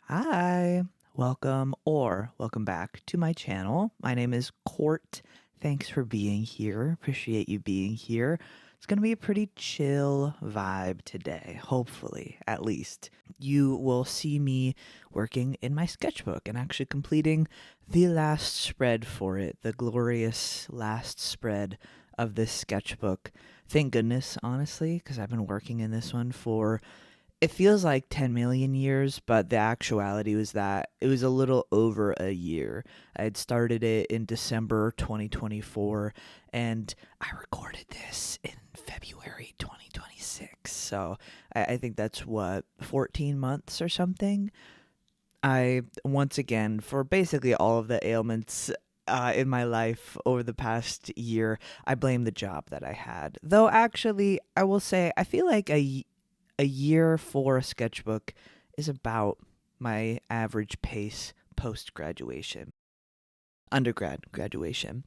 Hi, welcome back to my channel. My name is Court. Thanks for being here. Appreciate you being here. It's going to be a pretty chill vibe today, hopefully, at least. You will see me working in my sketchbook and actually completing the last spread for it, the glorious last spread of this sketchbook. Thank goodness, honestly, because I've been working in this one for it feels like 10 million years, but the actuality was that it was a little over a year. I had started it in December 2024, and I recorded this in February 2026. So I think that's what, 14 months or something? I, once again, for basically all of the ailments in my life over the past year, I blame the job that I had. Though, actually, I will say, I feel like a year for a sketchbook is about my average pace post graduation, undergrad graduation.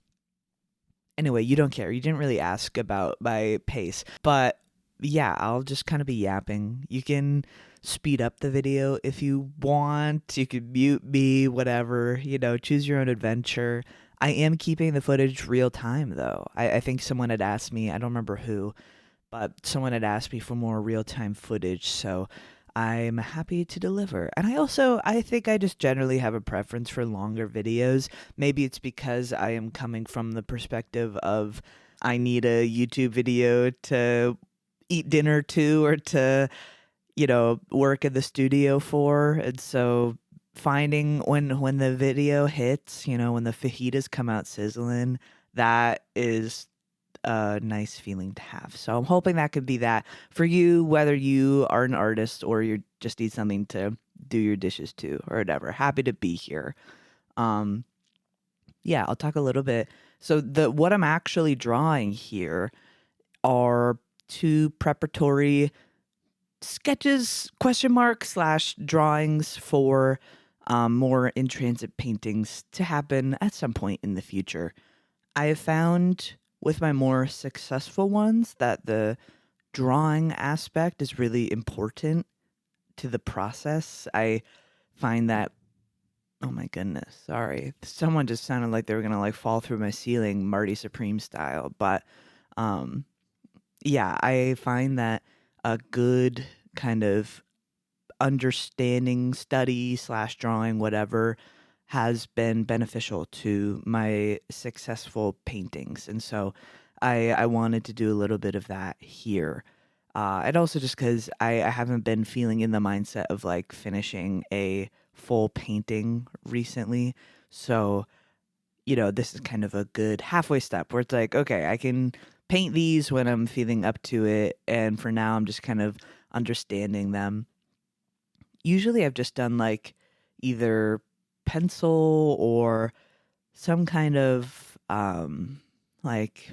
Anyway, you don't care. You didn't really ask about my pace, but yeah, I'll just kind of be yapping. You can speed up the video if you want. You can mute me, whatever, choose your own adventure. I am keeping the footage real time though. I think someone had asked me, I don't remember who, but someone had asked me for more real time footage, so I'm happy to deliver. And I think I just generally have a preference for longer videos. Maybe it's because I am coming from the perspective of I need a YouTube video to eat dinner to or to, work in the studio for. And so finding when the video hits, when the fajitas come out sizzling, that is a nice feeling to have. So I'm hoping that could be that for you, whether you are an artist or you just need something to do your dishes to or whatever. Happy to be here. Um, yeah, I'll talk a little bit. So the what I'm actually drawing here are two preparatory sketches question mark slash drawings for more in transit paintings to happen at some point in the future. I have found with my more successful ones that the drawing aspect is really important to the process. I find that, oh my goodness, sorry. Someone just sounded like they were going to like fall through my ceiling, Marty Supreme style. But um, yeah, I find that a good kind of understanding, study slash drawing, whatever, has been beneficial to my successful paintings. And so I wanted to do a little bit of that here. And also just because I haven't been feeling in the mindset of like finishing a full painting recently. So, this is kind of a good halfway step where it's like, okay, I can paint these when I'm feeling up to it. And for now, I'm just kind of understanding them. Usually I've just done like either pencil or some kind of like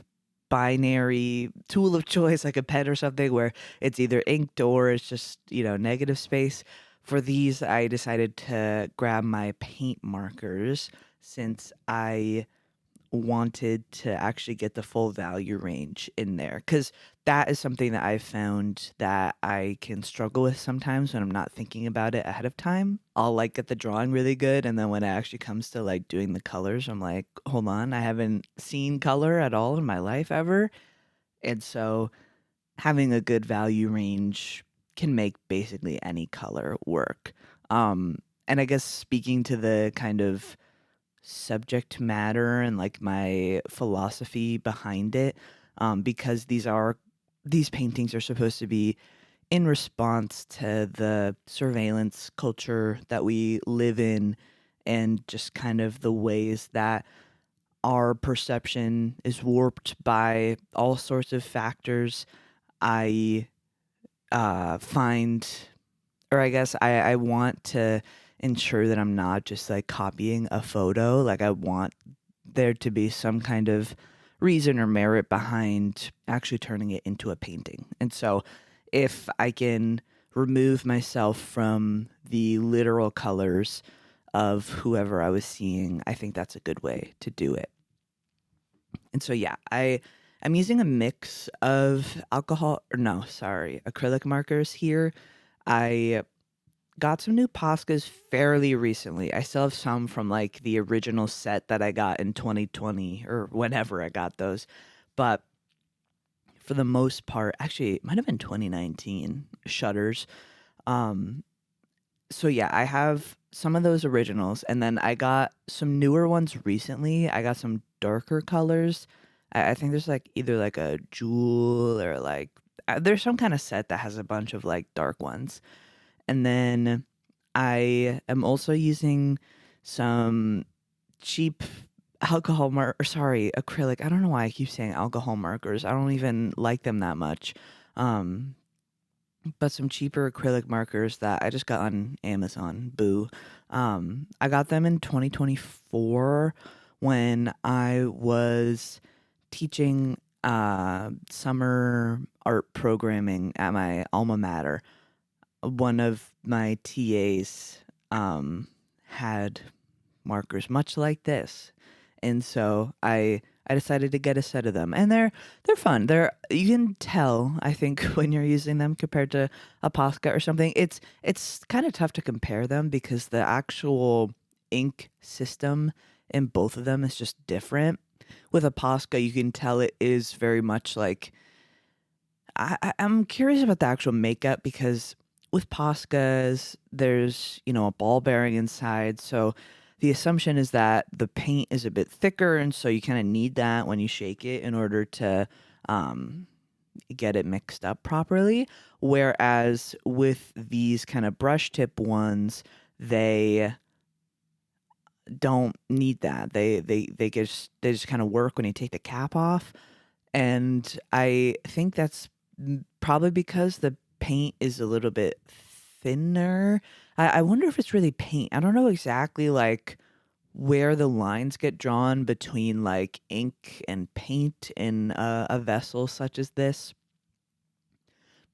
binary tool of choice like a pen or something where it's either inked or it's just, negative space. For these, I decided to grab my paint markers since I wanted to actually get the full value range in there because that is something that I've found that I can struggle with sometimes when I'm not thinking about it ahead of time. I'll like get the drawing really good, and then when it actually comes to like doing the colors, I'm like, hold on, I haven't seen color at all in my life ever. And so having a good value range can make basically any color work. And I guess speaking to the kind of subject matter and like my philosophy behind it, because these paintings are supposed to be in response to the surveillance culture that we live in and just kind of the ways that our perception is warped by all sorts of factors. I find, or I guess I want to ensure that I'm not just like copying a photo. Like, I want there to be some kind of reason or merit behind actually turning it into a painting. And so, if I can remove myself from the literal colors of whoever I was seeing, I think that's a good way to do it. And so, yeah, I'm using a mix of acrylic markers here. I got some new Poscas fairly recently. I still have some from like the original set that I got in 2020 or whenever I got those. But for the most part, actually, it might have been 2019 shutters. Um, so yeah, I have some of those originals, and then I got some newer ones recently. I got some darker colors. I think there's like either like a jewel or like there's some kind of set that has a bunch of like dark ones. And then I am also using some cheap acrylic. I don't know why I keep saying alcohol markers. I don't even like them that much. Um, but some cheaper acrylic markers that I just got on Amazon. Boo. I got them in 2024 when I was teaching summer art programming at my alma mater. One of my TAs had markers much like this, and so I decided to get a set of them, and they're fun. They're you can tell I think when you're using them compared to a Posca or something. It's kind of tough to compare them because the actual ink system in both of them is just different. With a Posca, you can tell it is very much like I'm curious about the actual makeup because with Poscas, there's, a ball bearing inside. So the assumption is that the paint is a bit thicker. And so you kind of need that when you shake it in order to um, get it mixed up properly. Whereas with these kind of brush tip ones, they don't need that. They just kind of work when you take the cap off. And I think that's probably because the paint is a little bit thinner. I wonder if it's really paint. I don't know exactly like where the lines get drawn between like ink and paint in a vessel such as this,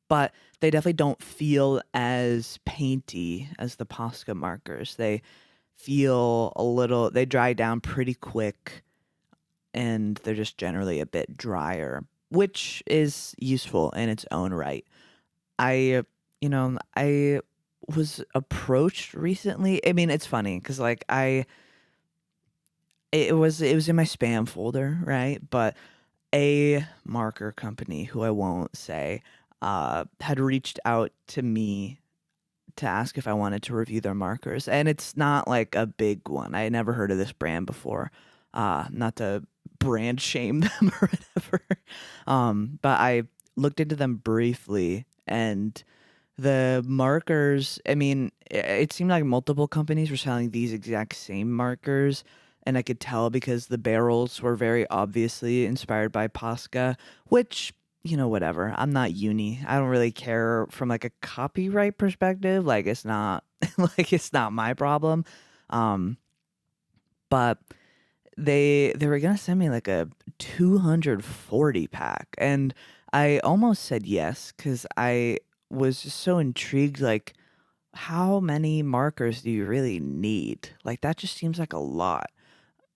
but they definitely don't feel as painty as the Posca markers. They dry down pretty quick and they're just generally a bit drier, which is useful in its own right. I was approached recently. I mean, it's funny because like it was in my spam folder, right? But a marker company who I won't say had reached out to me to ask if I wanted to review their markers, and it's not like a big one. I had never heard of this brand before. Not to brand shame them or whatever. But I looked into them briefly, and the markers. I mean, it seemed like multiple companies were selling these exact same markers. And I could tell because the barrels were very obviously inspired by Posca, which whatever. I'm not uni. I don't really care from like a copyright perspective. Like it's not like it's not my problem. Um, but they were gonna send me like a 240 pack, and I almost said yes because I was just so intrigued. Like, how many markers do you really need? Like that just seems like a lot.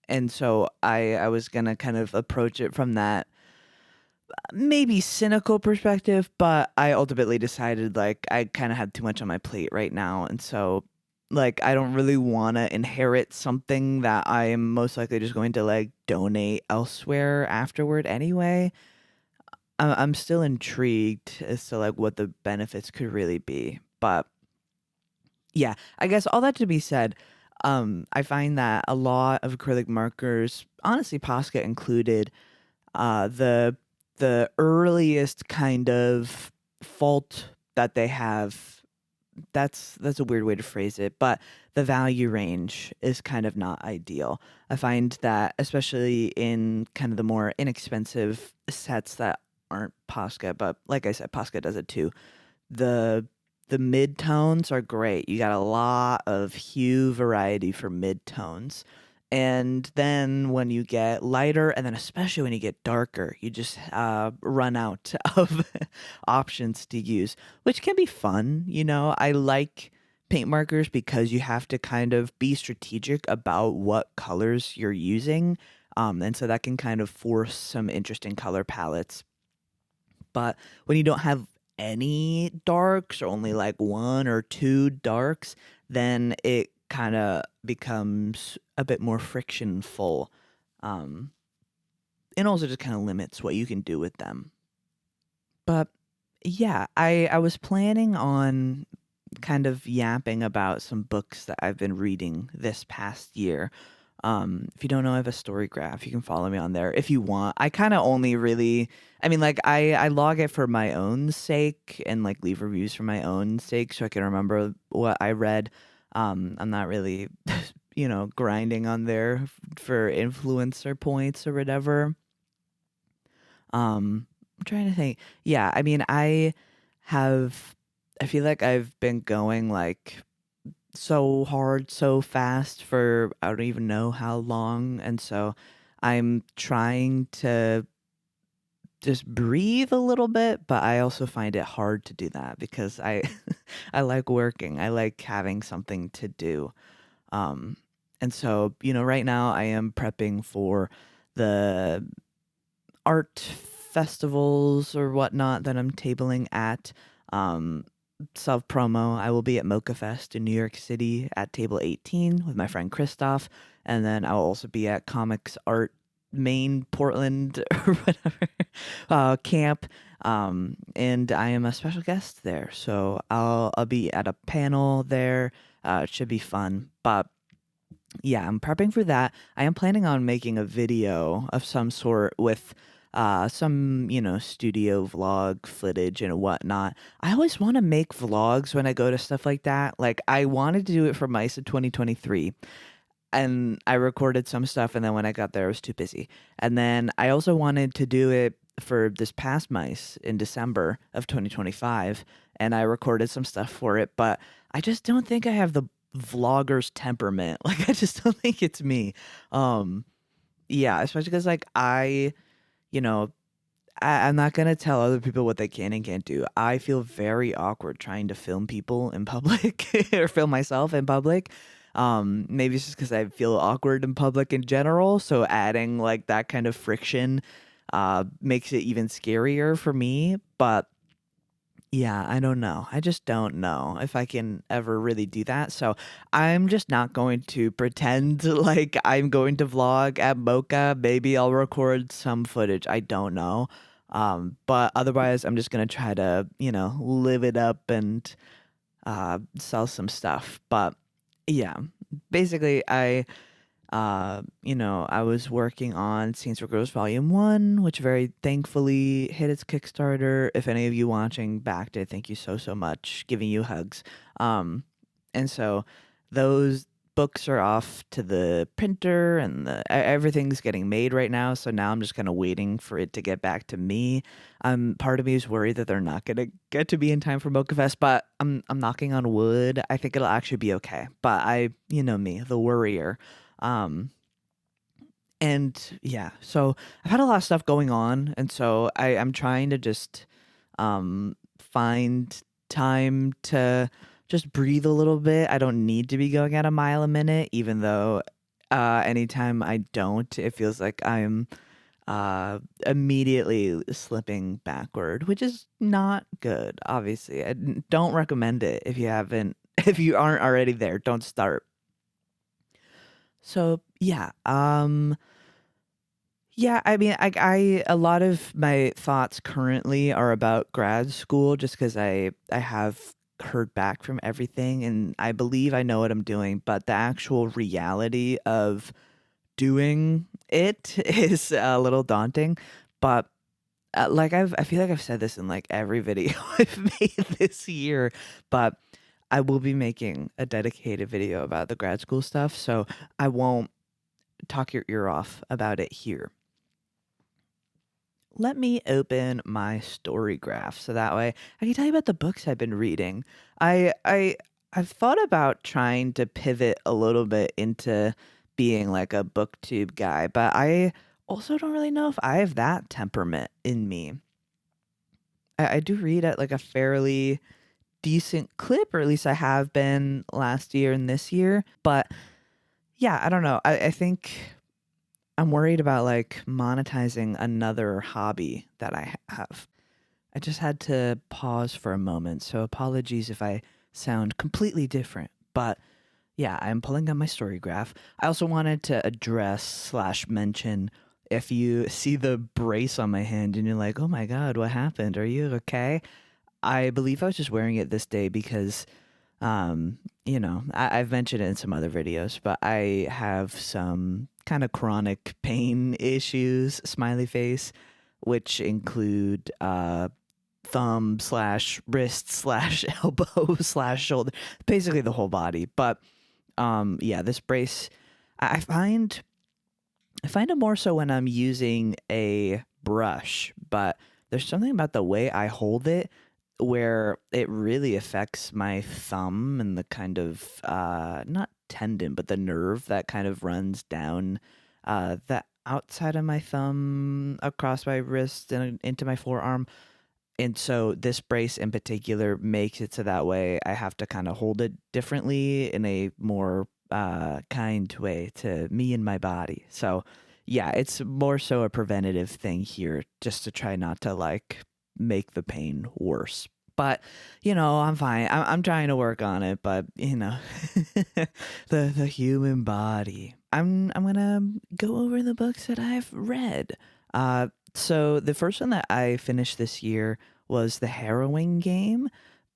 And so I was gonna kind of approach it from that maybe cynical perspective, but I ultimately decided like I kind of had too much on my plate right now. And so like I don't really want to inherit something that I am most likely just going to like donate elsewhere afterward anyway. I'm still intrigued as to like what the benefits could really be. But yeah, I guess all that to be said, I find that a lot of acrylic markers, honestly, Posca included, the earliest kind of fault that they have, that's a weird way to phrase it, but the value range is kind of not ideal. I find that especially in kind of the more inexpensive sets that aren't Posca, but like I said, Posca does it too. The the mid tones are great. You got a lot of hue variety for mid tones. And then when you get lighter, and then especially when you get darker, you just run out of options to use, which can be fun. I like paint markers because you have to kind of be strategic about what colors you're using. And so that can kind of force some interesting color palettes. But when you don't have any darks or only like one or two darks, then it kind of becomes a bit more frictionful. Um, and also just kind of limits what you can do with them. But yeah, I was planning on kind of yapping about some books that I've been reading this past year. If you don't know, I have a story graph. You can follow me on there if you want. I kind of only really, I mean, like I log it for my own sake and like leave reviews for my own sake so I can remember what I read. I'm not really, grinding on there for influencer points or whatever. I'm trying to think. Yeah, I mean, have, I feel like I've been going like so hard, so fast for I don't even know how long. And so I'm trying to just breathe a little bit, but I also find it hard to do that because I I like working. I like having something to do. Um and so, right now I am prepping for the art festivals or whatnot that I'm tabling at. Um, Self promo, I will be at Mocha Fest in New York City at table 18 with my friend Christoph. And then I'll also be at Comics Art Main Portland or whatever camp. And I am a special guest there. So I'll be at a panel there. It should be fun. But yeah, I'm prepping for that. I am planning on making a video of some sort with some, studio vlog footage and whatnot. I always want to make vlogs when I go to stuff like that. Like, I wanted to do it for MICE of 2023, and I recorded some stuff, and then when I got there, I was too busy. And then I also wanted to do it for this past MICE in December of 2025, and I recorded some stuff for it, but I just don't think I have the vlogger's temperament. Like, I just don't think it's me. Um, yeah, especially because, like, you know, I'm not gonna tell other people what they can and can't do. I feel very awkward trying to film people in public or film myself in public. Maybe it's just because I feel awkward in public in general. So adding like that kind of friction makes it even scarier for me. But yeah, I don't know. I just don't know if I can ever really do that. So I'm just not going to pretend like I'm going to vlog at Mocha. Maybe I'll record some footage. I don't know. But otherwise, I'm just going to try to, live it up and sell some stuff. But yeah, basically, I was working on Saints Row Girls Volume 1, which very thankfully hit its Kickstarter. If any of you watching backed it, thank you so, so much. Giving you hugs. And so those books are off to the printer and everything's getting made right now. So now I'm just kind of waiting for it to get back to me. Part of me is worried that they're not going to get to me in time for Mocha Fest, but I'm knocking on wood. I think it'll actually be okay. But you know me, the worrier. Um, and yeah, so I've had a lot of stuff going on, and so I'm trying to just find time to just breathe a little bit. I don't need to be going at a mile a minute, even though anytime I don't, it feels like I'm immediately slipping backward, which is not good. Obviously, don't recommend it if you haven't, if you aren't already there. Don't start. So yeah, yeah, I mean, I a lot of my thoughts currently are about grad school, just because I have heard back from everything, and I believe I know what I'm doing, but the actual reality of doing it is a little daunting. But like I feel like I've said this in like every video I've made this year, but I will be making a dedicated video about the grad school stuff, so I won't talk your ear off about it here. Let me open my story graph so that way I can tell you about the books I've been reading. I've thought about trying to pivot a little bit into being like a booktube guy, but I also don't really know if I have that temperament in me. I do read at like a fairly decent clip, or at least I have been last year and this year. But yeah, I don't know. I think I'm worried about like monetizing another hobby that I have. I just had to pause for a moment, so apologies if I sound completely different. But yeah, I'm pulling up my story graph. I also wanted to address slash mention if you see the brace on my hand and you're like, oh my God, what happened? Are you okay? I believe I was just wearing it this day because, I've mentioned it in some other videos, but I have some kind of chronic pain issues, smiley face, which include thumb slash wrist slash elbow slash shoulder, basically the whole body. But yeah, this brace, I find it more so when I'm using a brush, but there's something about the way I hold it where it really affects my thumb and the kind of not tendon, but the nerve that kind of runs down the outside of my thumb across my wrist and into my forearm. And so this brace in particular makes it so that way I have to kind of hold it differently in a more kind way to me and my body. So yeah, it's more so a preventative thing here just to try not to like make the pain worse. But I'm fine. I'm trying to work on it, but the human body. I'm gonna go over the books that I've read. So the first one that I finished this year was The Harrowing Game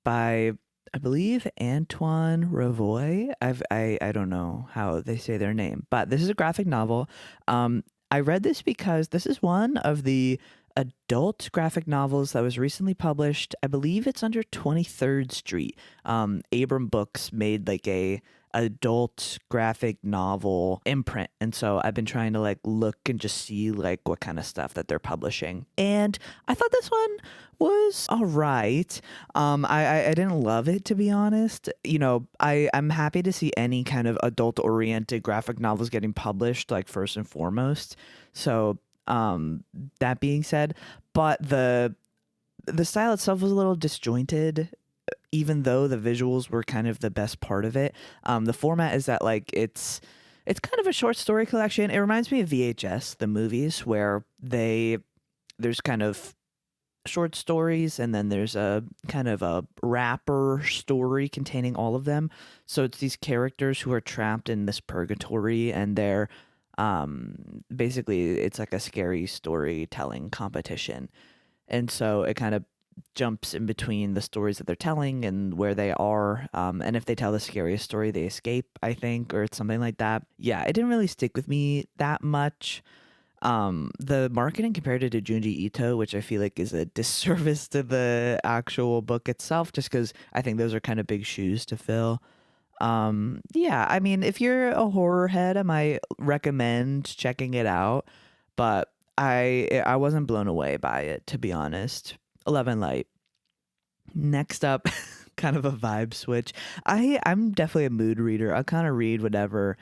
by, I believe, Antoine Ravoy. I don't know how they say their name, but this is a graphic novel. I read this because this is one of the adult graphic novels that was recently published. I believe it's under 23rd Street. Abram Books made like a adult graphic novel imprint, and so I've been trying to like look and just see like what kind of stuff that they're publishing, and I thought this one was all right. I didn't love it, to be honest. I'm happy to see any kind of adult oriented graphic novels getting published, like first and foremost. So that being said, but the style itself was a little disjointed, even though the visuals were kind of the best part of it. The format is that like it's kind of a short story collection. It reminds me of VHS, the movies, where there's kind of short stories and then there's a kind of a wrapper story containing all of them. So it's these characters who are trapped in this purgatory, and they're basically it's like a scary storytelling competition. And so it kind of jumps in between the stories that they're telling and where they are. And if they tell the scariest story, they escape, I think, or it's something like that. Yeah, it didn't really stick with me that much. The marketing compared it to Junji Ito, which I feel like is a disservice to the actual book itself, just because I think those are kind of big shoes to fill. Yeah, I mean, if you're a horror head, I might recommend checking it out, but I wasn't blown away by it, to be honest. 11 light. Next up, kind of a vibe switch. I'm definitely a mood reader. I'll kind of read whatever.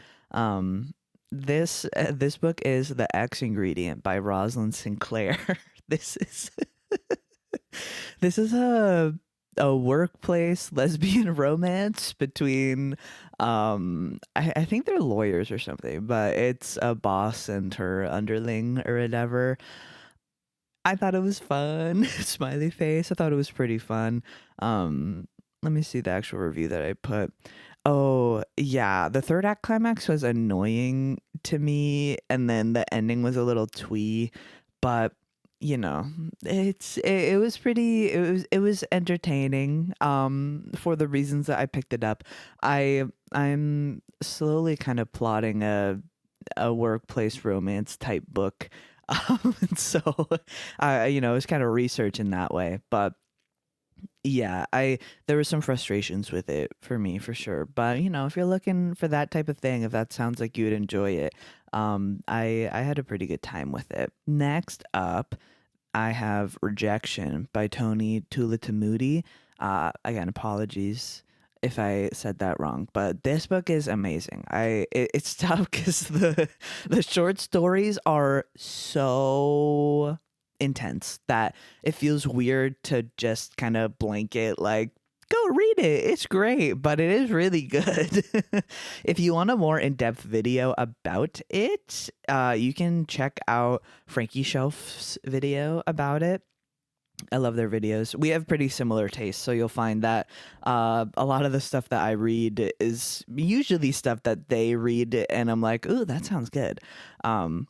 This book is The X Ingredient by Rosalind Sinclair. this is this is a workplace lesbian romance between I think they're lawyers or something, but it's a boss and her underling or whatever. I thought it was fun. Smiley face. I thought it was pretty fun. Let me see the actual review that I put. Oh, yeah. The third act climax was annoying to me, and then the ending was a little twee, but you know, it was pretty it was entertaining for the reasons that I picked it up. I'm slowly kind of plotting a workplace romance type book. And so it was kind of research in that way, but yeah, I there were some frustrations with it for me for sure. But if you're looking for that type of thing, if that sounds like you would enjoy it, I had a pretty good time with it. Next up, I have Rejection by Tony Tulatamudi. Again, apologies if I said that wrong, but this book is amazing. It's tough because the short stories are so intense that it feels weird to just kind of blanket like go read it. It's great, but it is really good. If you want a more in-depth video about it, you can check out Frankie Shelf's video about it. I love their videos. We have pretty similar tastes, so you'll find that a lot of the stuff that I read is usually stuff that they read, and I'm like, ooh, that sounds good. Um,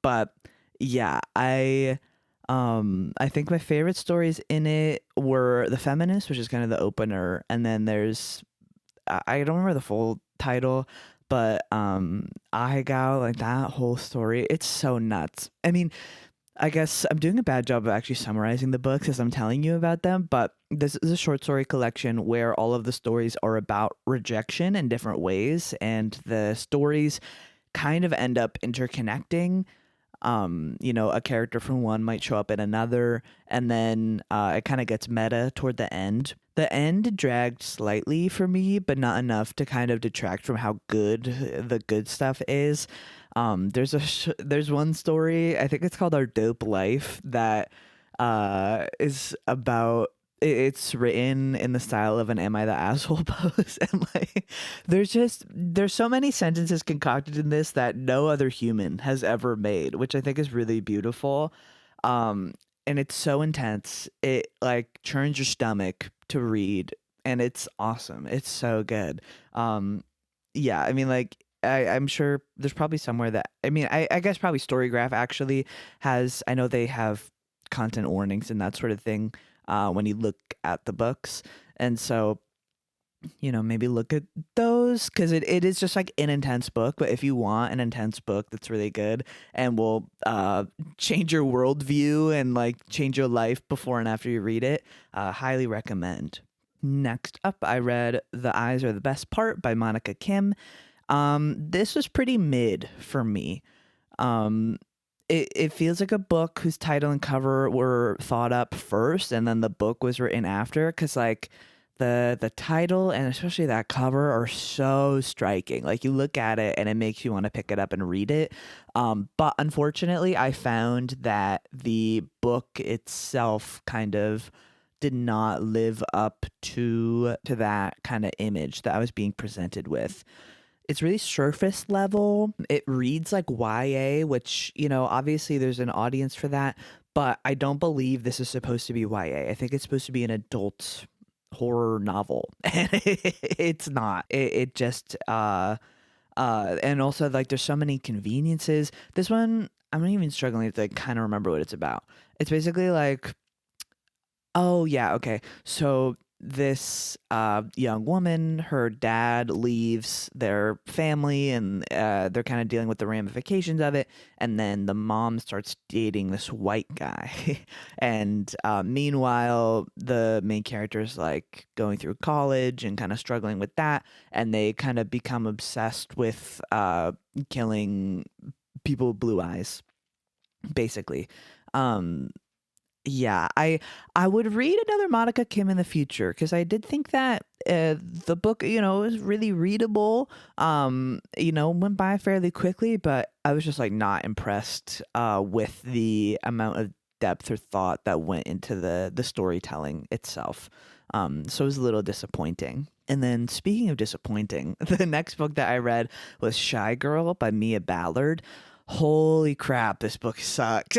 but yeah, I think my favorite stories in it were The Feminist, which is kind of the opener, and then there's I don't remember the full title, but I got like that whole story. It's so nuts. I mean, I guess I'm doing a bad job of actually summarizing the books as I'm telling you about them, but this is a short story collection where all of the stories are about rejection in different ways, and the stories kind of end up interconnecting. A character from one might show up in another, and then it kind of gets meta toward the end. The end dragged slightly for me, but not enough to kind of detract from how good the good stuff is. There's one story, I think it's called Our Dope Life, that is about it's written in the style of an "Am I the asshole?" post, and like, there's so many sentences concocted in this that no other human has ever made, which I think is really beautiful. Um, and it's so intense, it like churns your stomach to read, and it's awesome. It's so good. Yeah, I mean, like, I'm sure there's probably somewhere that I guess probably Storygraph actually has. I know they have content warnings and that sort of thing when you look at the books, and so maybe look at those because it is just like an intense book. But if you want an intense book that's really good and will change your worldview and like change your life before and after you read it, highly recommend. Next up, I read The Eyes Are the Best Part by Monica Kim. This was pretty mid for me. Um, it feels like a book whose title and cover were thought up first, and then the book was written after. Because like the title and especially that cover are so striking. Like you look at it and it makes you want to pick it up and read it. But unfortunately, I found that the book itself kind of did not live up to that kind of image that I was being presented with. It's really surface level. It reads like YA, which, obviously there's an audience for that, but I don't believe this is supposed to be YA. I think it's supposed to be an adult horror novel. And it's not. It just and also like there's so many conveniences. This one I'm even struggling to like, kind of remember what it's about. It's basically like, oh yeah, okay. So this young woman, her dad leaves their family, and they're kind of dealing with the ramifications of it. And then the mom starts dating this white guy, and meanwhile, the main character is like going through college and kind of struggling with that, and they kind of become obsessed with killing people with blue eyes, basically. Um, yeah, I would read another Monica Kim in the future because I did think that the book, was really readable. Went by fairly quickly, but I was just like not impressed with the amount of depth or thought that went into the storytelling itself. So it was a little disappointing. And then speaking of disappointing, the next book that I read was Shy Girl by Mia Ballard. Holy crap, this book sucked.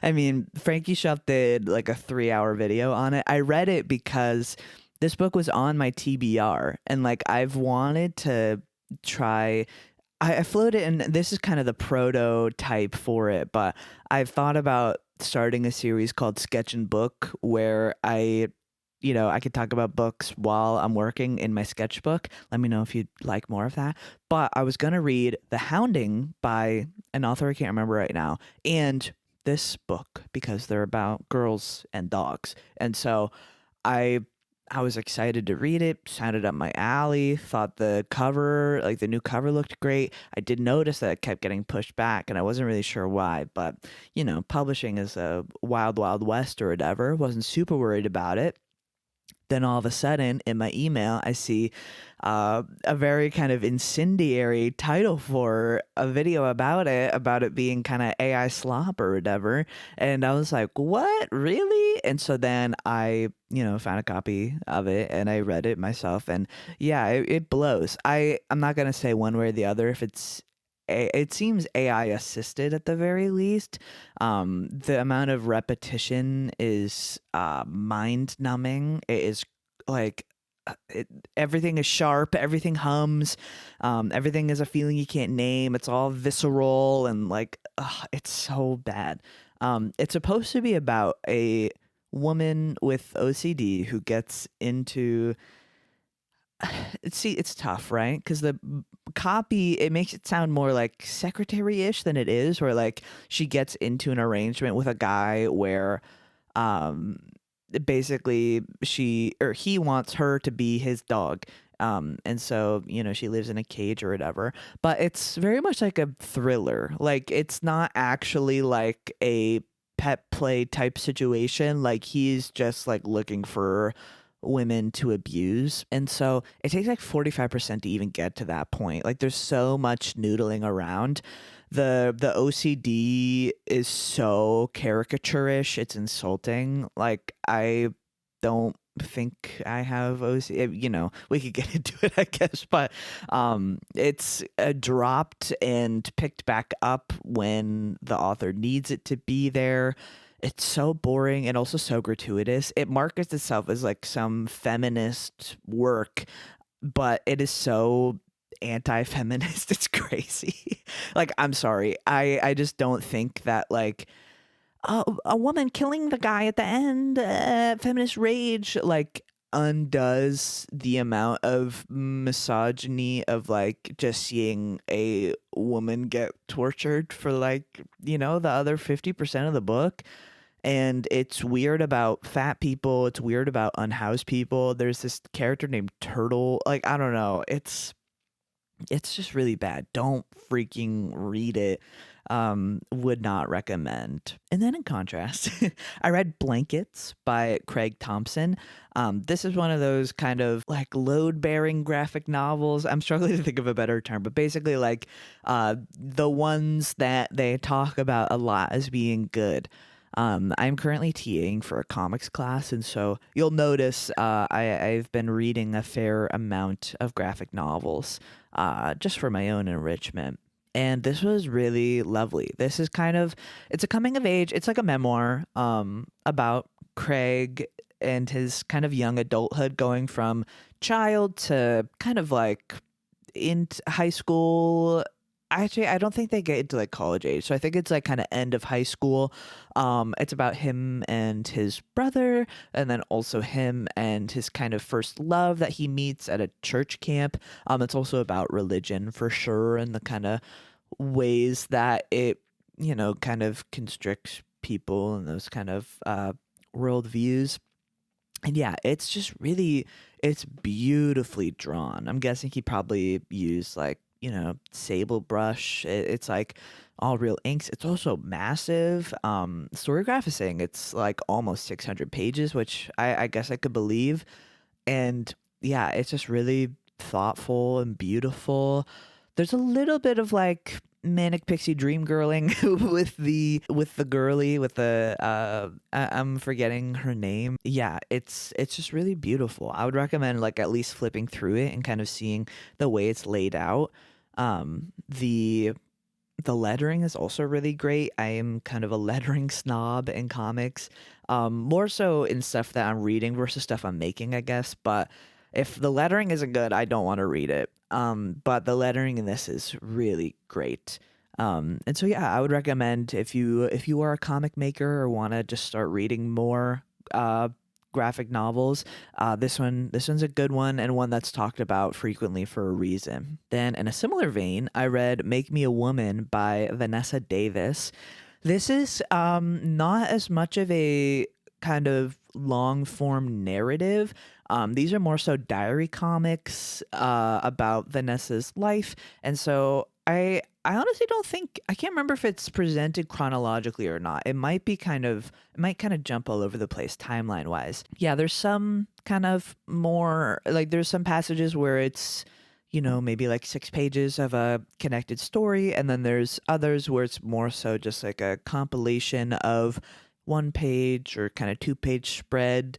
I mean, Frankie Shelf did like a 3-hour video on it. I read it because this book was on my TBR, and like I've wanted to try. I floated, and this is kind of the prototype for it, but I've thought about starting a series called Sketch and Book where I could talk about books while I'm working in my sketchbook. Let me know if you'd like more of that. But I was going to read The Hounding by an author I can't remember right now, and this book because they're about girls and dogs. And so I I was excited to read it, sounded up my alley, thought the cover, like the new cover looked great. I did notice that it kept getting pushed back and I wasn't really sure why, but publishing is a wild, wild west or whatever. Wasn't super worried about it. Then all of a sudden in my email, I see a very kind of incendiary title for a video about it being kind of AI slop or whatever. And I was like, what? Really? And so then I, found a copy of it and I read it myself. And yeah, it blows. I'm not going to say one way or the other if it's it seems AI assisted at the very least. The amount of repetition is mind numbing. It is like it, everything is sharp, everything hums, everything is a feeling you can't name. It's all visceral and like it's so bad. It's supposed to be about a woman with OCD who gets into see, it's tough, right? Because the copy, it makes it sound more like secretary-ish than it is, where like she gets into an arrangement with a guy where um basically she or he wants her to be his dog. And so, she lives in a cage or whatever. But it's very much like a thriller. Like it's not actually like a pet play type situation. Like he's just like looking for women to abuse. And so it takes like 45% to even get to that point. Like there's so much noodling around. The OCD is so caricaturish, it's insulting. Like I don't think I have OCD. We could get into it, I guess, but it's dropped and picked back up when the author needs it to be there. It's so boring and also so gratuitous. It markets itself as like some feminist work, but it is so anti-feminist. It's crazy. Like, I'm sorry. I just don't think that like a woman killing the guy at the end, feminist rage, like undoes the amount of misogyny of like just seeing a woman get tortured for like, the other 50% of the book. And it's weird about fat people. It's weird about unhoused people. There's this character named Turtle. Like, I don't know. It's just really bad. Don't freaking read it. Would not recommend. And then in contrast, I read Blankets by Craig Thompson. This is one of those kind of like load bearing graphic novels. I'm struggling to think of a better term, but basically like the ones that they talk about a lot as being good. I'm currently TAing for a comics class, and so you'll notice I've been reading a fair amount of graphic novels just for my own enrichment. And this was really lovely. This is it's a coming of age. It's like a memoir about Craig and his kind of young adulthood, going from child to kind of like into high school. Actually, I don't think they get into like college age. So I think it's like kind of end of high school. It's about him and his brother, and then also him and his kind of first love that he meets at a church camp. It's also about religion for sure, and the kind of ways that it, kind of constricts people and those kind of worldviews. And yeah, it's just really, it's beautifully drawn. I'm guessing he probably used like, sable brush. It's like all real inks. It's also massive. Storygraph is saying it's like almost 600 pages, which I guess I could believe. And yeah, it's just really thoughtful and beautiful. There's a little bit of like manic pixie dream girling with the girly with the I'm forgetting her name. Yeah, it's just really beautiful. I would recommend like at least flipping through it and kind of seeing the way it's laid out. The lettering is also really great. I am kind of a lettering snob in comics, more so in stuff that I'm reading versus stuff I'm making, I guess. But if the lettering isn't good, I don't want to read it. But the lettering in this is really great. And so yeah, I would recommend if you are a comic maker or want to just start reading more graphic novels, this one's a good one and one that's talked about frequently for a reason. Then in a similar vein, I read Make Me a Woman by Vanessa Davis. This is not as much of a kind of long form narrative. These are more so diary comics about Vanessa's life, and so I honestly don't think I can't remember if it's presented chronologically or not. It might kind of jump all over the place timeline wise. Yeah, there's some kind of more like there's some passages where it's maybe like 6 pages of a connected story, and then there's others where it's more so just like a compilation of 1 page or kind of 2 page spread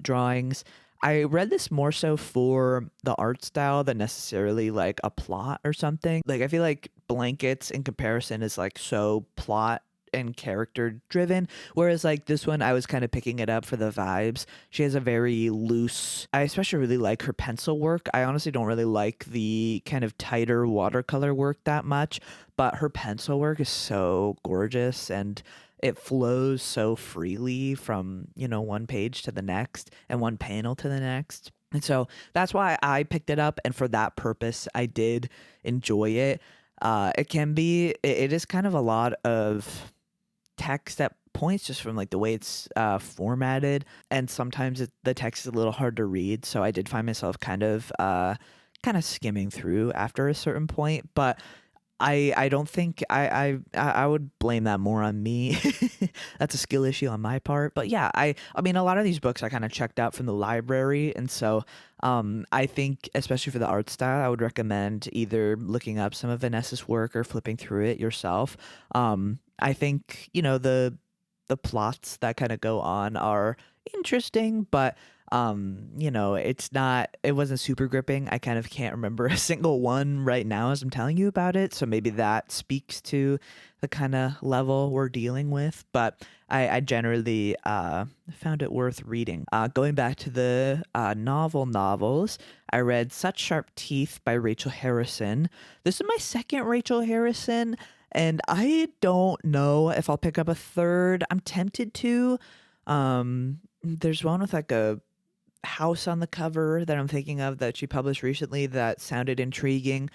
drawings. I read this more so for the art style than necessarily like a plot or something. Like I feel like Blankets in comparison is like so plot and character driven, whereas like this one I was kind of picking it up for the vibes. She has a very loose, I especially really like her pencil work. I honestly don't really like the kind of tighter watercolor work that much, but her pencil work is so gorgeous and it flows so freely from, one page to the next and one panel to the next. And so that's why I picked it up. And for that purpose, I did enjoy it. It is kind of a lot of text at points just from like the way it's formatted. And sometimes the text is a little hard to read. So I did find myself kind of skimming through after a certain point. But I don't think I would blame that more on me. That's a skill issue on my part. But yeah, I mean a lot of these books I kind of checked out from the library, and so I think especially for the art style, I would recommend either looking up some of Vanessa's work or flipping through it yourself. I think the plots that kind of go on are interesting, but it wasn't super gripping. I kind of can't remember a single one right now as I'm telling you about it, so maybe that speaks to the kind of level we're dealing with. But I generally found it worth reading. Going back to the novels, I read Such Sharp Teeth by Rachel Harrison. This is my second Rachel Harrison, and I don't know if I'll pick up a third. I'm tempted to. There's one with like a house on the cover that I'm thinking of that she published recently that sounded intriguing,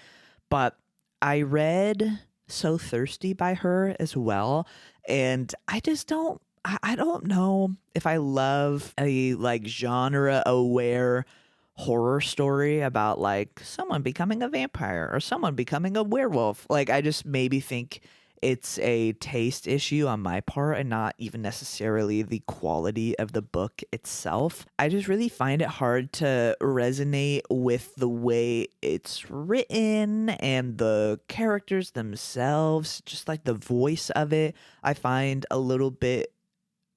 but I read So Thirsty by her as well, and I don't know if I love a like genre aware horror story about like someone becoming a vampire or someone becoming a werewolf. Like I just maybe think it's a taste issue on my part and not even necessarily the quality of the book itself. I just really find it hard to resonate with the way it's written and the characters themselves, just like the voice of it. I find a little bit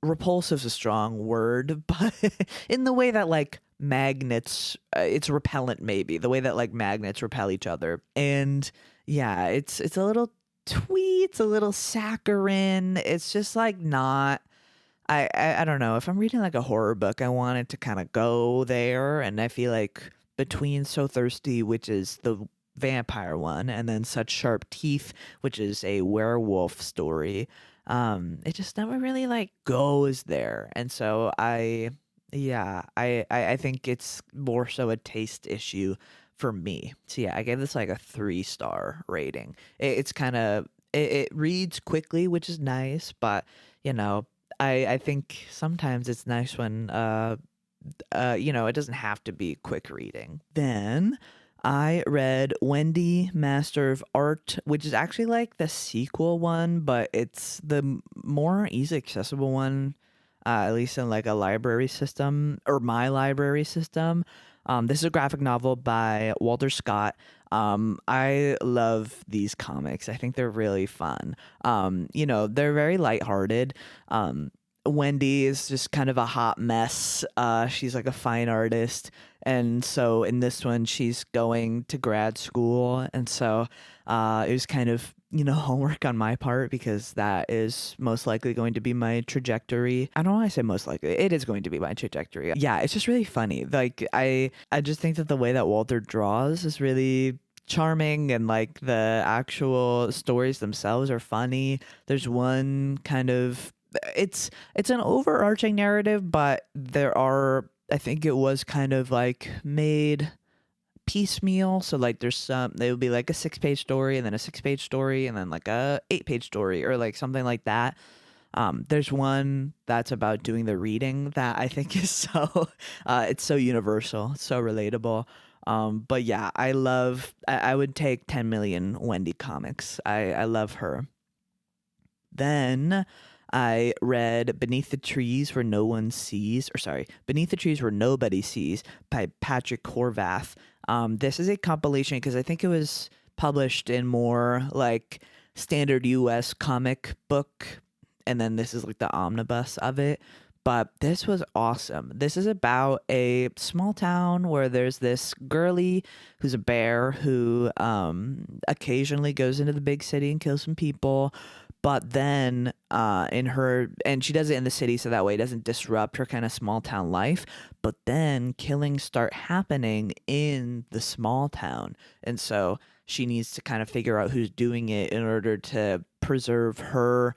repulsive is a strong word, but in the way that like magnets, it's repellent maybe, the way that like magnets repel each other. And yeah, it's a little twee, it's a little saccharine. It's just like not. I don't know. If I'm reading like a horror book, I want it to kind of go there, and I feel like between So Thirsty, which is the vampire one, and then Such Sharp Teeth, which is a werewolf story, it just never really like goes there. And so I think it's more so a taste issue for me. So yeah, I gave this like a 3-star rating. It's kind of it reads quickly, which is nice, but you know, I think sometimes it's nice when it doesn't have to be quick reading. Then I read Wendy, Master of Art, which is actually like the sequel one, but it's the more easy accessible one, at least in like a library system or my library system. This is a graphic novel by Walter Scott. I love these comics. I think they're really fun. They're very lighthearted. Wendy is just kind of a hot mess. She's like a fine artist. And so in this one, she's going to grad school. And so it was kind of, homework on my part because that is most likely going to be my trajectory. I don't know why I say most likely. It is going to be my trajectory. Yeah, it's just really funny. Like, I just think that the way that Walter draws is really charming, and like the actual stories themselves are funny. There's one kind of it's an overarching narrative, but I think it was kind of like made piecemeal. So like there would be like a 6-page story and then a 6-page story and then like a 8-page story or like something like that. There's one that's about doing the reading that I think is it's so universal, so relatable. But yeah, I would take 10 million Wendy comics. I love her. Then I read Beneath the Trees Where Nobody Sees by Patrick Horvath. This is a compilation because I think it was published in more like standard US comic book, and then this is like the omnibus of it. but this was awesome. This is about a small town where there's this girly who's a bear who occasionally goes into the big city and kills some people. But then and she does it in the city so that way it doesn't disrupt her kind of small town life. But then killings start happening in the small town. And so she needs to kind of figure out who's doing it in order to preserve her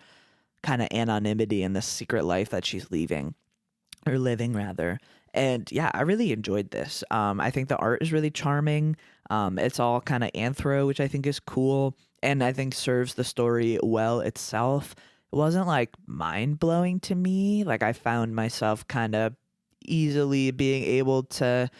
kind of anonymity in the secret life that she's leaving or living rather. And yeah, I really enjoyed this. I think the art is really charming. It's all kind of anthro, which I think is cool, and I think serves the story well itself. It wasn't like mind blowing to me. Like I found myself kind of easily being able to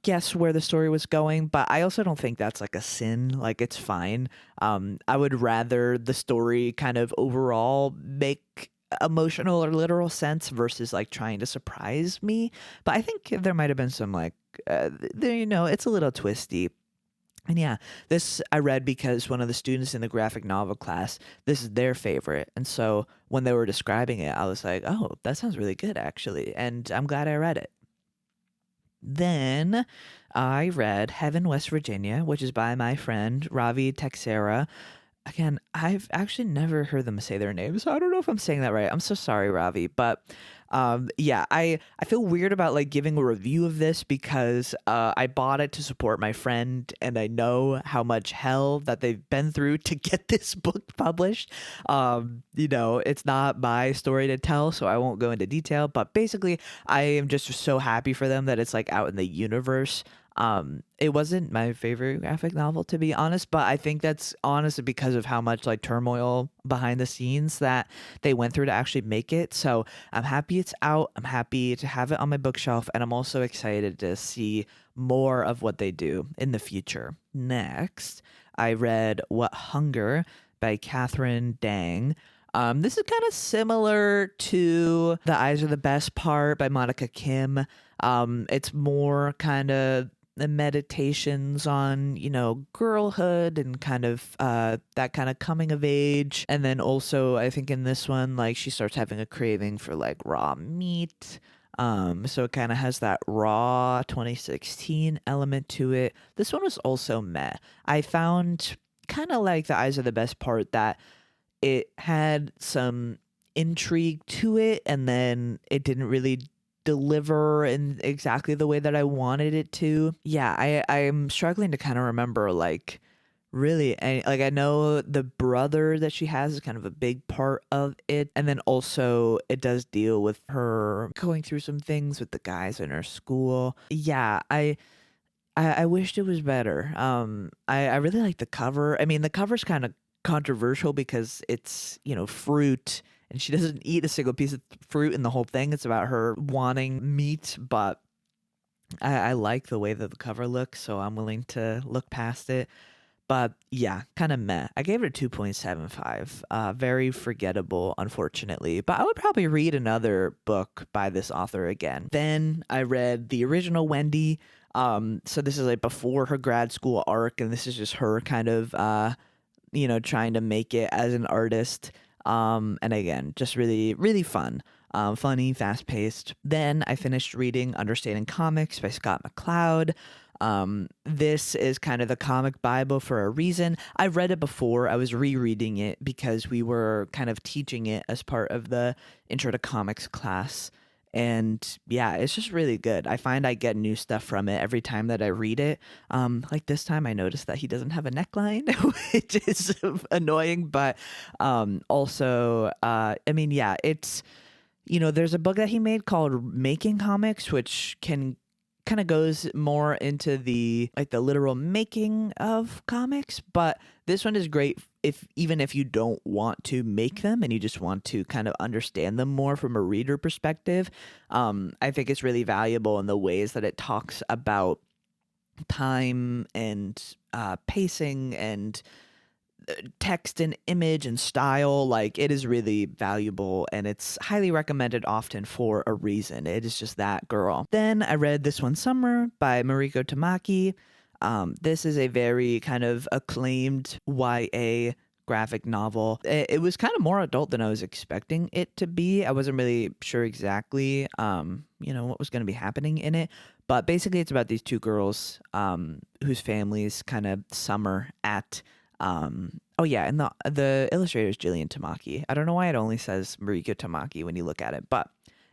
guess where the story was going, but I also don't think that's like a sin. Like it's fine. I would rather the story kind of overall make emotional or literal sense versus like trying to surprise me. But I think there might have been some like there, it's a little twisty. And yeah, this I read because one of the students in the graphic novel class, this is their favorite. And so when they were describing it, I was like, oh, that sounds really good actually. And I'm glad I read it. Then I read Heaven, West Virginia, which is by my friend Ravi Texera. Again, I've actually never heard them say their name, so I don't know if I'm saying that right. I'm so sorry, Ravi. But yeah, I feel weird about like giving a review of this because I bought it to support my friend, and I know how much hell that they've been through to get this book published. It's not my story to tell, so I won't go into detail. But basically, I am just so happy for them that it's like out in the universe. It wasn't my favorite graphic novel, to be honest, but I think that's honestly because of how much like turmoil behind the scenes that they went through to actually make it. So I'm happy it's out. I'm happy to have it on my bookshelf, and I'm also excited to see more of what they do in the future. Next, I read What Hunger by Catherine Dang. This is kind of similar to The Eyes Are the Best Part by Monica Kim. It's more kind of the meditations on, girlhood and kind of that kind of coming of age. And then also, I think in this one, like she starts having a craving for like raw meat. So it kind of has that raw 2016 element to it. This one was also meh. I found kind of like The Eyes Are the Best Part that it had some intrigue to it, and then it didn't really deliver in exactly the way that I wanted it to. Yeah, I'm struggling to kind of remember like really I know the brother that she has is kind of a big part of it, and then also it does deal with her going through some things with the guys in her school. Yeah, I wished it was better. I really like the cover. I mean, the cover's kind of controversial because it's fruit, and she doesn't eat a single piece of fruit in the whole thing. It's about her wanting meat, but I like the way that the cover looks, so I'm willing to look past it. But yeah, kind of meh. I gave it a 2.75. Very forgettable, unfortunately. But I would probably read another book by this author again. Then I read the original Wendy. So this is like before her grad school arc, and this is just her kind of trying to make it as an artist. And again, just really, really fun. Funny, fast paced. Then I finished reading Understanding Comics by Scott McCloud. This is kind of the comic Bible for a reason. I've read it before. I was rereading it because we were kind of teaching it as part of the Intro to Comics class. And yeah, it's just really good. I find I get new stuff from it every time that I read it. Like this time I noticed that he doesn't have a neckline, which is annoying, but also, I mean, yeah, it's, there's a book that he made called Making Comics, which kind of goes more into the literal making of comics, but this one is great even if you don't want to make them and you just want to kind of understand them more from a reader perspective. I think it's really valuable in the ways that it talks about time and pacing and text and image and style. Like, it is really valuable, and it's highly recommended often for a reason. It is just that girl. Then I read This One Summer by Mariko Tamaki. This is a very kind of acclaimed YA graphic novel. It was kind of more adult than I was expecting it to be. I wasn't really sure exactly, what was going to be happening in it. But basically, it's about these two girls whose families kind of summer at. Oh yeah, and the illustrator is Jillian Tamaki. I don't know why it only says Mariko Tamaki when you look at it, but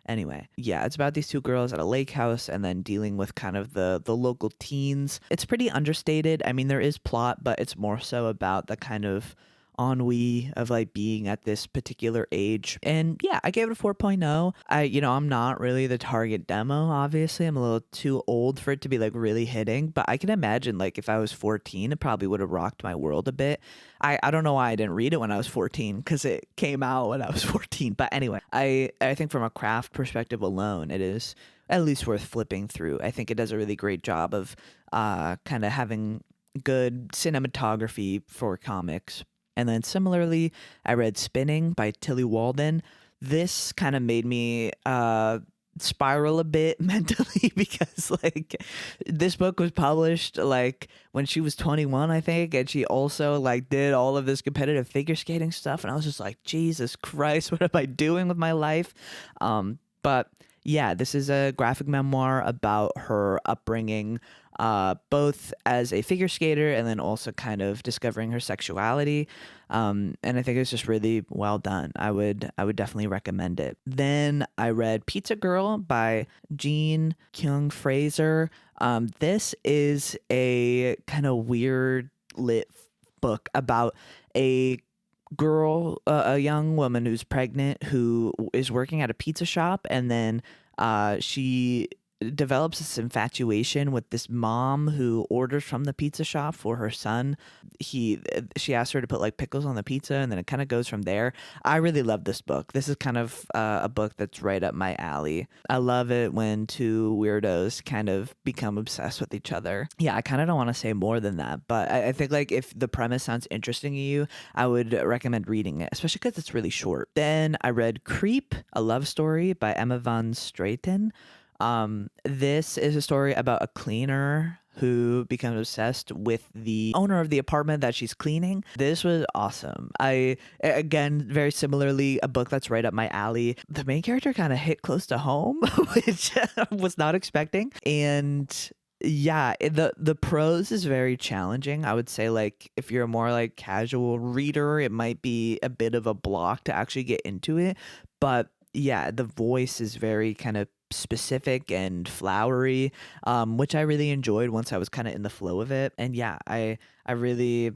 anyway, yeah, it's about these two girls at a lake house and then dealing with kind of the local teens. It's pretty understated. I mean, there is plot, but it's more so about the kind of ennui of like being at this particular age. And yeah, I gave it a 4.0. I'm not really the target demo, obviously. I'm a little too old for it to be like really hitting, but I can imagine like if I was 14, it probably would have rocked my world a bit. I don't know why I didn't read it when I was 14 because it came out when I was 14. But anyway, I think from a craft perspective alone, it is at least worth flipping through. I think it does a really great job of kind of having good cinematography for comics. And then similarly, I read Spinning by Tilly Walden. This kind of made me spiral a bit mentally because like this book was published like when she was 21, I think, and she also like did all of this competitive figure skating stuff, and I was just like, Jesus Christ, what am I doing with my life? But yeah, this is a graphic memoir about her upbringing, both as a figure skater and then also kind of discovering her sexuality. And I think it's just really well done. I would definitely recommend it. Then I read Pizza Girl by Jean Kyung Fraser. This is a kind of weird lit book about a a young woman who's pregnant who is working at a pizza shop, and then she develops this infatuation with this mom who orders from the pizza shop for her son. She asks her to put like pickles on the pizza, and then it kind of goes from there. I really love this book. This is kind of a book that's right up my alley. I love it when two weirdos kind of become obsessed with each other. Yeah, I kind of don't want to say more than that, but I think like if the premise sounds interesting to you, I would recommend reading it, especially because it's really short. Then I read Creep, a love story by Emma von Straten. This is a story about a cleaner who becomes obsessed with the owner of the apartment that she's cleaning. This was awesome. Again, very similarly, a book that's right up my alley. The main character kind of hit close to home, which I was not expecting. And yeah, the prose is very challenging. I would say like if you're a more like casual reader, it might be a bit of a block to actually get into it. But yeah, the voice is very kind of specific and flowery, which I really enjoyed once I was kind of in the flow of it. And yeah, I really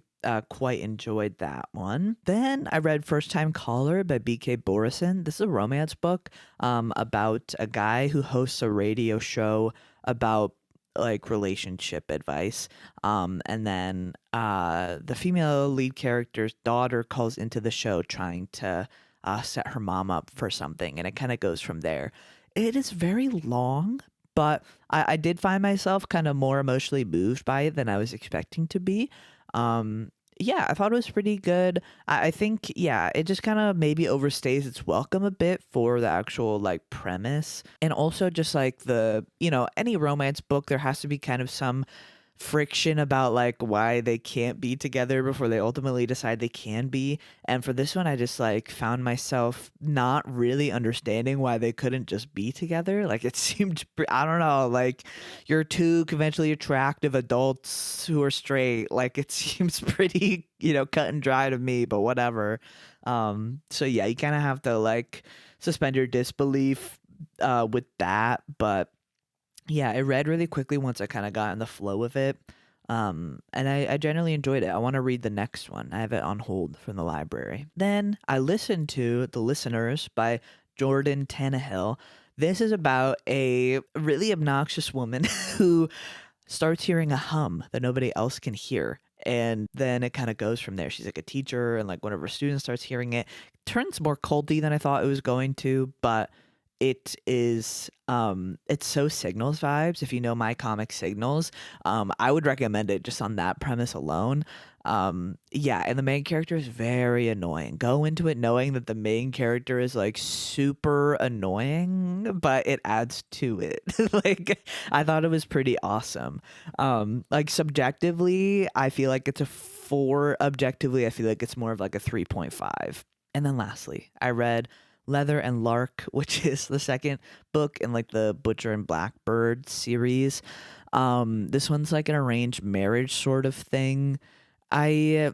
quite enjoyed that one. Then I read First Time Caller by B.K. Borison. This is a romance book about a guy who hosts a radio show about like relationship advice. And then the female lead character's daughter calls into the show trying to set her mom up for something, and it kind of goes from there. It is very long, but I did find myself kind of more emotionally moved by it than I was expecting to be. Yeah, I thought it was pretty good. I think, yeah, it just kind of maybe overstays its welcome a bit for the actual like premise. And also just like any romance book, there has to be kind of some friction about like why they can't be together before they ultimately decide they can be. And for this one, I just like found myself not really understanding why they couldn't just be together. Like it seemed, I don't know, like you're two conventionally attractive adults who are straight. Like it seems pretty, cut and dry to me, but whatever. So yeah, you kind of have to like suspend your disbelief with that. But yeah, it read really quickly once I kind of got in the flow of it. And I generally enjoyed it. I want to read the next one. I have it on hold from the library. Then I listened to The Listeners by Jordan Tannehill. This is about a really obnoxious woman who starts hearing a hum that nobody else can hear. And then it kind of goes from there. She's like a teacher, and like one of her students starts hearing it. Turns more culty than I thought it was going to, but it is it's so Signals vibes. If you know my comic Signals, I would recommend it just on that premise alone. Yeah, and the main character is very annoying. Go into it knowing that the main character is like super annoying, but it adds to it. Like I thought it was pretty awesome. Like subjectively, I feel like it's a 4 objectively. I feel like it's more of like a 3.5. And then lastly, I read Leather and Lark, which is the second book in like the Butcher and Blackbird series. This one's like an arranged marriage sort of thing. I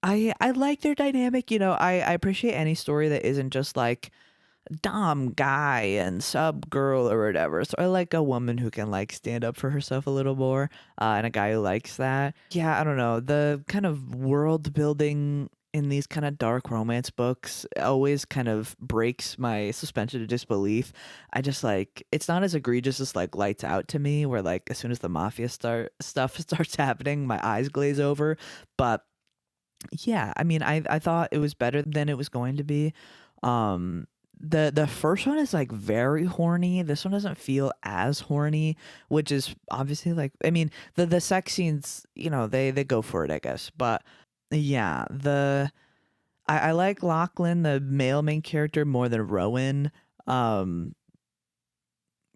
I like their dynamic. I appreciate any story that isn't just like dom guy and sub girl or whatever. So I like a woman who can like stand up for herself a little more, and a guy who likes that. Yeah, I don't know. The kind of world building in these kind of dark romance books always kind of breaks my suspension of disbelief. I just like it's not as egregious as like Lights Out to me, where like as soon as the mafia stuff starts happening, my eyes glaze over. But yeah, I mean, I thought it was better than it was going to be. Um, the first one is like very horny. This one doesn't feel as horny, which is obviously like I mean the sex scenes, they go for it, I guess. But yeah, I like Lachlan, the male main character, more than Rowan. Um,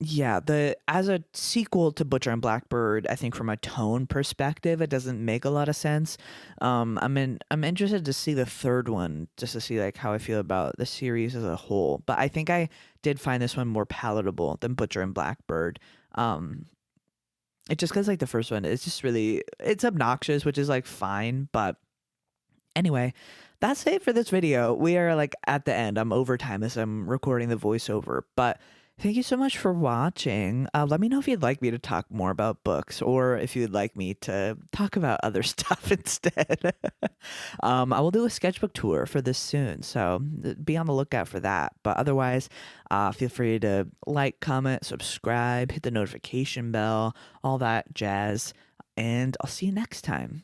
yeah, the as a sequel to Butcher and Blackbird, I think from a tone perspective, it doesn't make a lot of sense. I'm interested to see the third one just to see like how I feel about the series as a whole. But I think I did find this one more palatable than Butcher and Blackbird. Um, it's just because like the first one is just really it's obnoxious, which is like fine, but anyway, that's it for this video. We are like at the end. I'm over time as I'm recording the voiceover, but thank you so much for watching. Let me know if you'd like me to talk more about books or if you'd like me to talk about other stuff instead. I will do a sketchbook tour for this soon, so be on the lookout for that. But otherwise, feel free to like, comment, subscribe, hit the notification bell, all that jazz, and I'll see you next time.